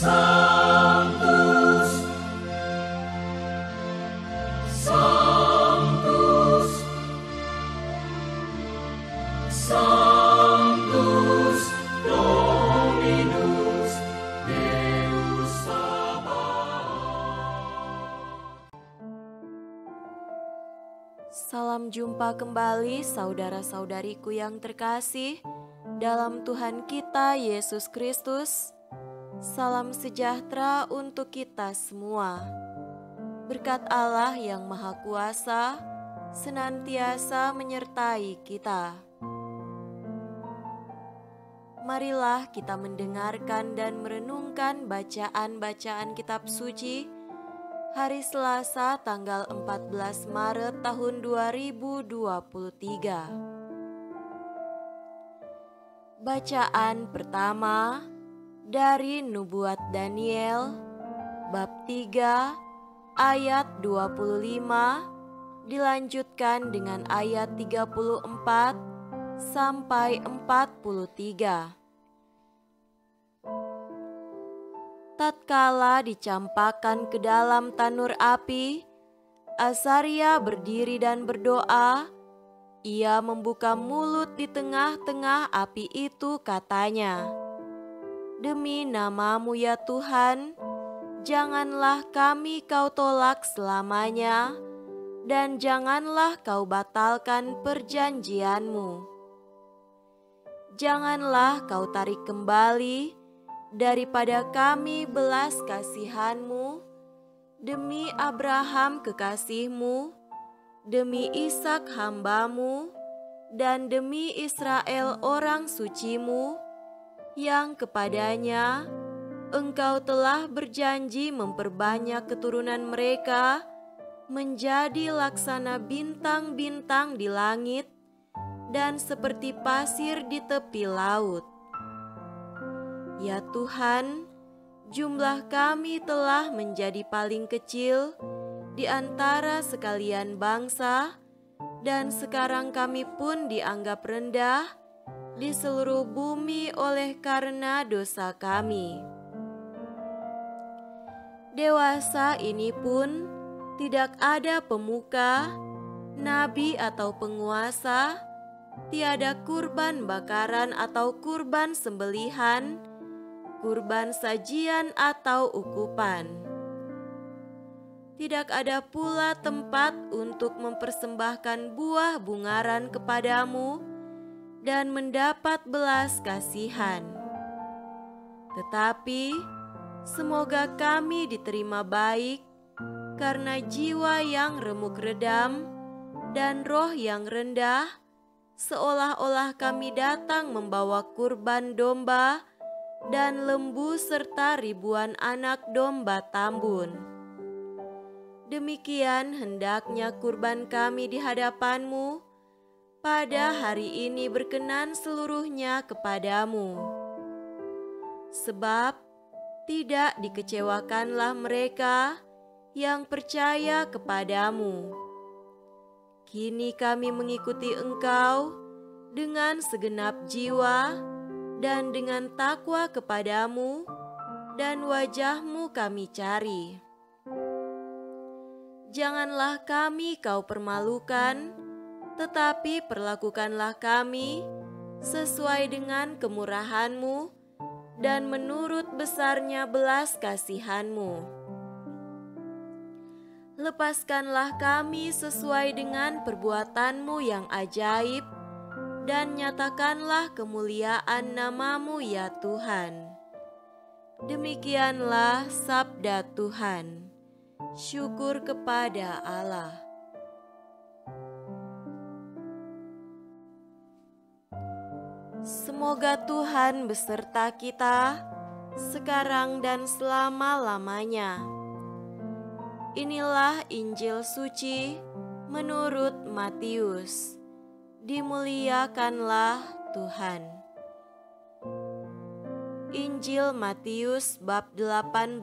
Sanctus, Sanctus, Sanctus Dominus Deus Sabaoth. Salam jumpa kembali saudara-saudariku yang terkasih dalam Tuhan kita Yesus Kristus. Salam sejahtera untuk kita semua. Berkat Allah yang Maha Kuasa senantiasa menyertai kita. Marilah kita mendengarkan dan merenungkan bacaan-bacaan kitab suci hari Selasa tanggal 14 Maret tahun 2023. Bacaan pertama dari Nubuat Daniel bab 3 ayat 25 dilanjutkan dengan ayat 34 sampai 43. Tatkala dicampakkan ke dalam tanur api, Azaria berdiri dan berdoa. Ia membuka mulut di tengah-tengah api itu, katanya, "Demi nama-Mu ya Tuhan, janganlah kami Kau tolak selamanya, dan janganlah Kau batalkan perjanjian-Mu. Janganlah Kau tarik kembali daripada kami belas kasihan-Mu, demi Abraham kekasih-Mu, demi Ishak hamba-Mu, dan demi Israel orang suci-Mu, yang kepadanya Engkau telah berjanji memperbanyak keturunan mereka menjadi laksana bintang-bintang di langit dan seperti pasir di tepi laut. Ya Tuhan, jumlah kami telah menjadi paling kecil di antara sekalian bangsa, dan sekarang kami pun dianggap rendah di seluruh bumi oleh karena dosa kami. Dewasa ini pun tidak ada pemuka, nabi atau penguasa, tiada kurban bakaran atau kurban sembelihan, kurban sajian atau ukupan. Tidak ada pula tempat untuk mempersembahkan buah bungaran kepadamu dan mendapat belas kasihan. Tetapi semoga kami diterima baik karena jiwa yang remuk redam dan roh yang rendah, seolah-olah kami datang membawa kurban domba dan lembu serta ribuan anak domba tambun. Demikian hendaknya kurban kami di hadapan-Mu pada hari ini berkenan seluruhnya kepadamu. Sebab tidak dikecewakanlah mereka yang percaya kepadamu. Kini kami mengikuti Engkau dengan segenap jiwa dan dengan takwa kepadamu, dan wajah-Mu kami cari. Janganlah kami Kau permalukan, tetapi perlakukanlah kami sesuai dengan kemurahan-Mu dan menurut besarnya belas kasihan-Mu. Lepaskanlah kami sesuai dengan perbuatan-Mu yang ajaib, dan nyatakanlah kemuliaan nama-Mu ya Tuhan. Demikianlah sabda Tuhan. Syukur kepada Allah. Semoga Tuhan beserta kita sekarang dan selama-lamanya. Inilah Injil suci menurut Matius. Dimuliakanlah Tuhan. Injil Matius bab 18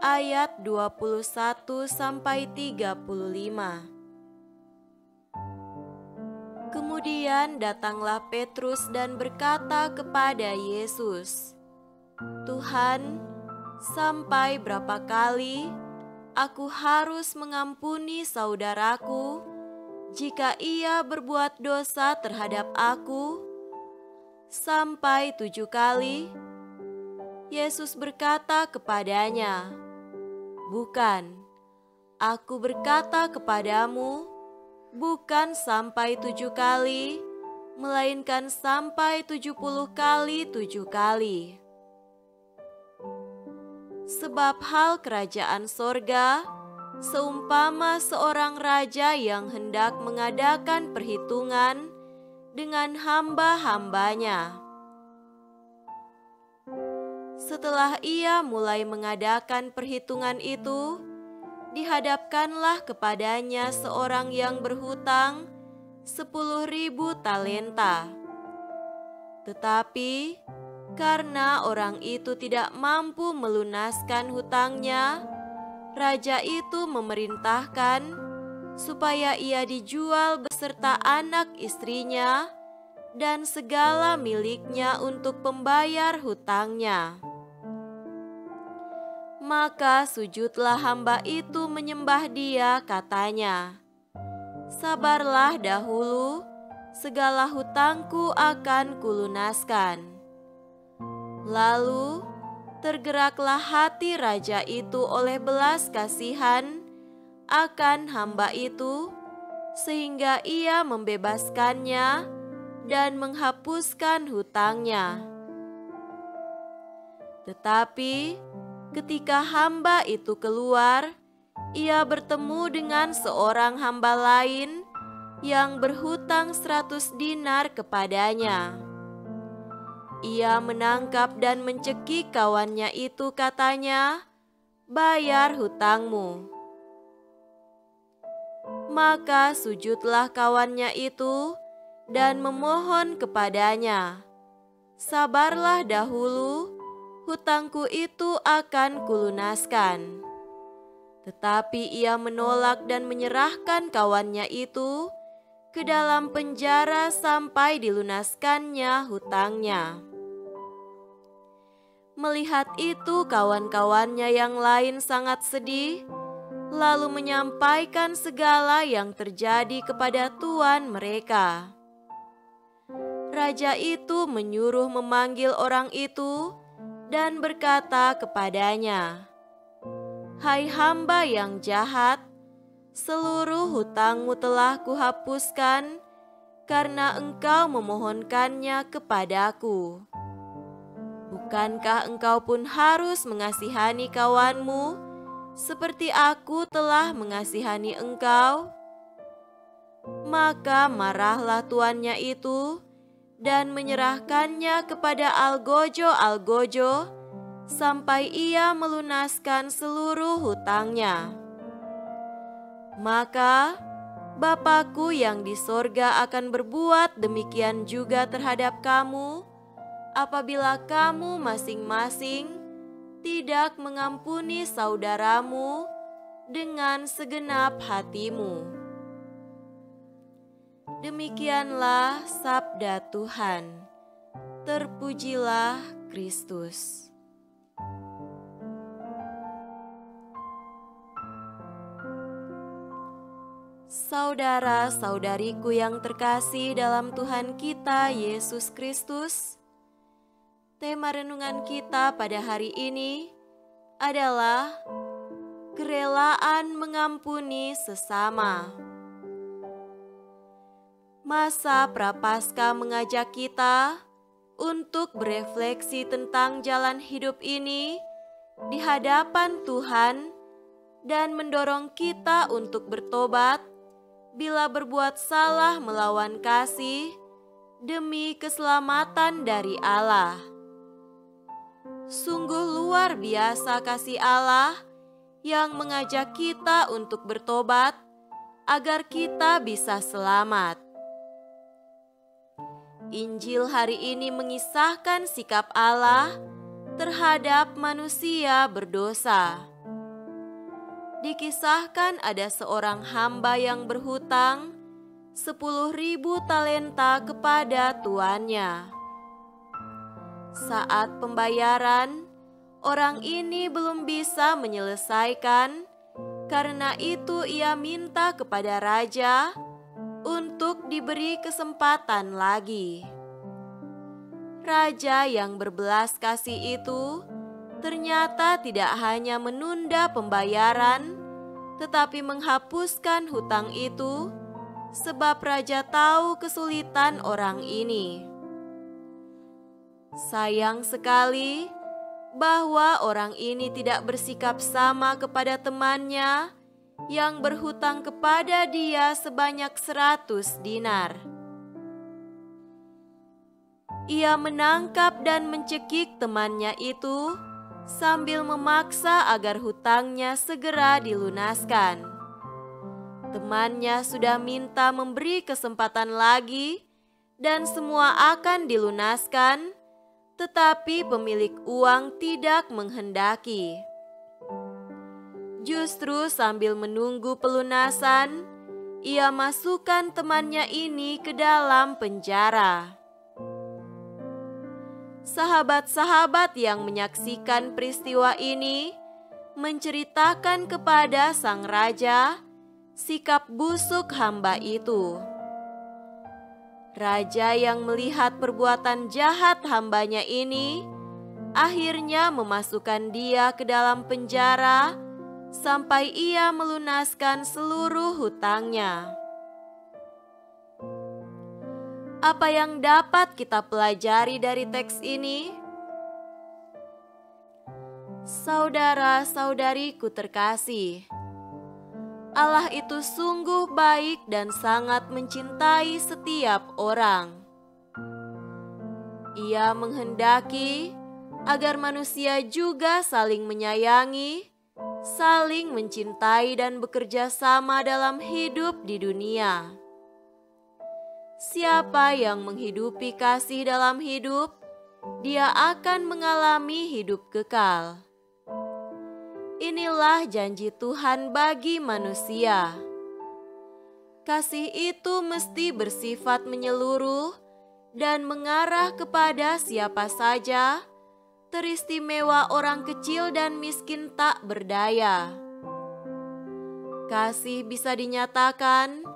ayat 21 sampai 35. Kemudian datanglah Petrus dan berkata kepada Yesus, "Tuhan, Sampai berapa kali aku harus mengampuni saudaraku jika ia berbuat dosa terhadap aku? Sampai 7 kali? Yesus berkata kepadanya, "Bukan, aku berkata kepadamu, bukan sampai 7 kali, melainkan sampai 70 kali 7 kali." Sebab hal kerajaan sorga seumpama seorang raja yang hendak mengadakan perhitungan dengan hamba-hambanya. Setelah ia mulai mengadakan perhitungan itu, dihadapkanlah kepadanya seorang yang berhutang 10.000 talenta. Tetapi karena orang itu tidak mampu melunaskan hutangnya, raja itu memerintahkan supaya ia dijual beserta anak istrinya dan segala miliknya untuk pembayar hutangnya. Maka sujudlah hamba itu menyembah dia, katanya, "Sabarlah dahulu, segala hutangku akan kulunaskan." Lalu tergeraklah hati raja itu oleh belas kasihan akan hamba itu, sehingga ia membebaskannya dan menghapuskan hutangnya. Tetapi ketika hamba itu keluar, ia bertemu dengan seorang hamba lain yang berhutang 100 dinar kepadanya. Ia menangkap dan mencekik kawannya itu, katanya, "Bayar hutangmu." Maka sujudlah kawannya itu dan memohon kepadanya, "Sabarlah dahulu, hutangku itu akan kulunaskan." Tetapi ia menolak dan menyerahkan kawannya itu ke dalam penjara sampai dilunaskannya hutangnya. Melihat itu, kawan-kawannya yang lain sangat sedih, lalu menyampaikan segala yang terjadi kepada tuan mereka. Raja itu menyuruh memanggil orang itu dan berkata kepadanya, "Hai hamba yang jahat, seluruh hutangmu telah kuhapuskan karena engkau memohonkannya kepadaku. Bukankah engkau pun harus mengasihani kawanmu seperti aku telah mengasihani engkau?" Maka marahlah tuannya itu dan menyerahkannya kepada algojo-algojo sampai ia melunaskan seluruh hutangnya. Maka Bapa-Ku yang di sorga akan berbuat demikian juga terhadap kamu, apabila kamu masing-masing tidak mengampuni saudaramu dengan segenap hatimu. Demikianlah sabda Tuhan. Terpujilah Kristus. Saudara-saudariku yang terkasih dalam Tuhan kita Yesus Kristus, tema renungan kita pada hari ini adalah kerelaan mengampuni sesama. Masa Prapaskah mengajak kita untuk berefleksi tentang jalan hidup ini di hadapan Tuhan dan mendorong kita untuk bertobat bila berbuat salah melawan kasih demi keselamatan dari Allah. Sungguh luar biasa kasih Allah yang mengajak kita untuk bertobat agar kita bisa selamat. Injil hari ini mengisahkan sikap Allah terhadap manusia berdosa. Dikisahkan ada seorang hamba yang berhutang 10.000 talenta kepada tuannya. Saat pembayaran, orang ini belum bisa menyelesaikan. Karena itu ia minta kepada raja untuk diberi kesempatan lagi. Raja yang berbelas kasih itu ternyata tidak hanya menunda pembayaran, tetapi menghapuskan hutang itu, sebab raja tahu kesulitan orang ini. Sayang sekali bahwa orang ini tidak bersikap sama kepada temannya yang berhutang kepada dia sebanyak 100 dinar. Ia menangkap dan mencekik temannya itu sambil memaksa agar hutangnya segera dilunaskan. Temannya sudah minta memberi kesempatan lagi dan semua akan dilunaskan, tetapi pemilik uang tidak menghendaki. Justru sambil menunggu pelunasan, ia masukkan temannya ini ke dalam penjara. Sahabat-sahabat yang menyaksikan peristiwa ini menceritakan kepada sang raja sikap busuk hamba itu. Raja yang melihat perbuatan jahat hambanya ini akhirnya memasukkan dia ke dalam penjara sampai ia melunaskan seluruh hutangnya. Apa yang dapat kita pelajari dari teks ini? Saudara-saudariku terkasih, Allah itu sungguh baik dan sangat mencintai setiap orang. Ia menghendaki agar manusia juga saling menyayangi, saling mencintai dan bekerja sama dalam hidup di dunia. Siapa yang menghidupi kasih dalam hidup, dia akan mengalami hidup kekal. Inilah janji Tuhan bagi manusia. Kasih itu mesti bersifat menyeluruh dan mengarah kepada siapa saja, teristimewa orang kecil dan miskin tak berdaya. Kasih bisa dinyatakan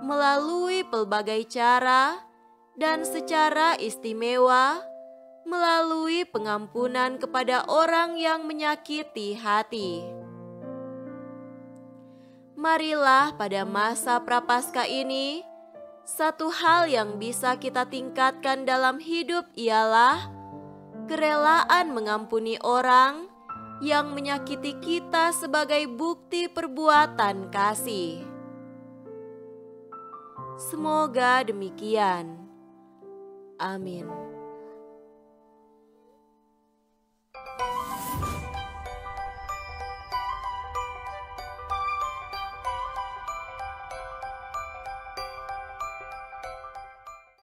melalui pelbagai cara dan secara istimewa melalui pengampunan kepada orang yang menyakiti hati. Marilah pada masa Prapaskah ini, satu hal yang bisa kita tingkatkan dalam hidup ialah kerelaan mengampuni orang yang menyakiti kita sebagai bukti perbuatan kasih. Semoga demikian. Amin.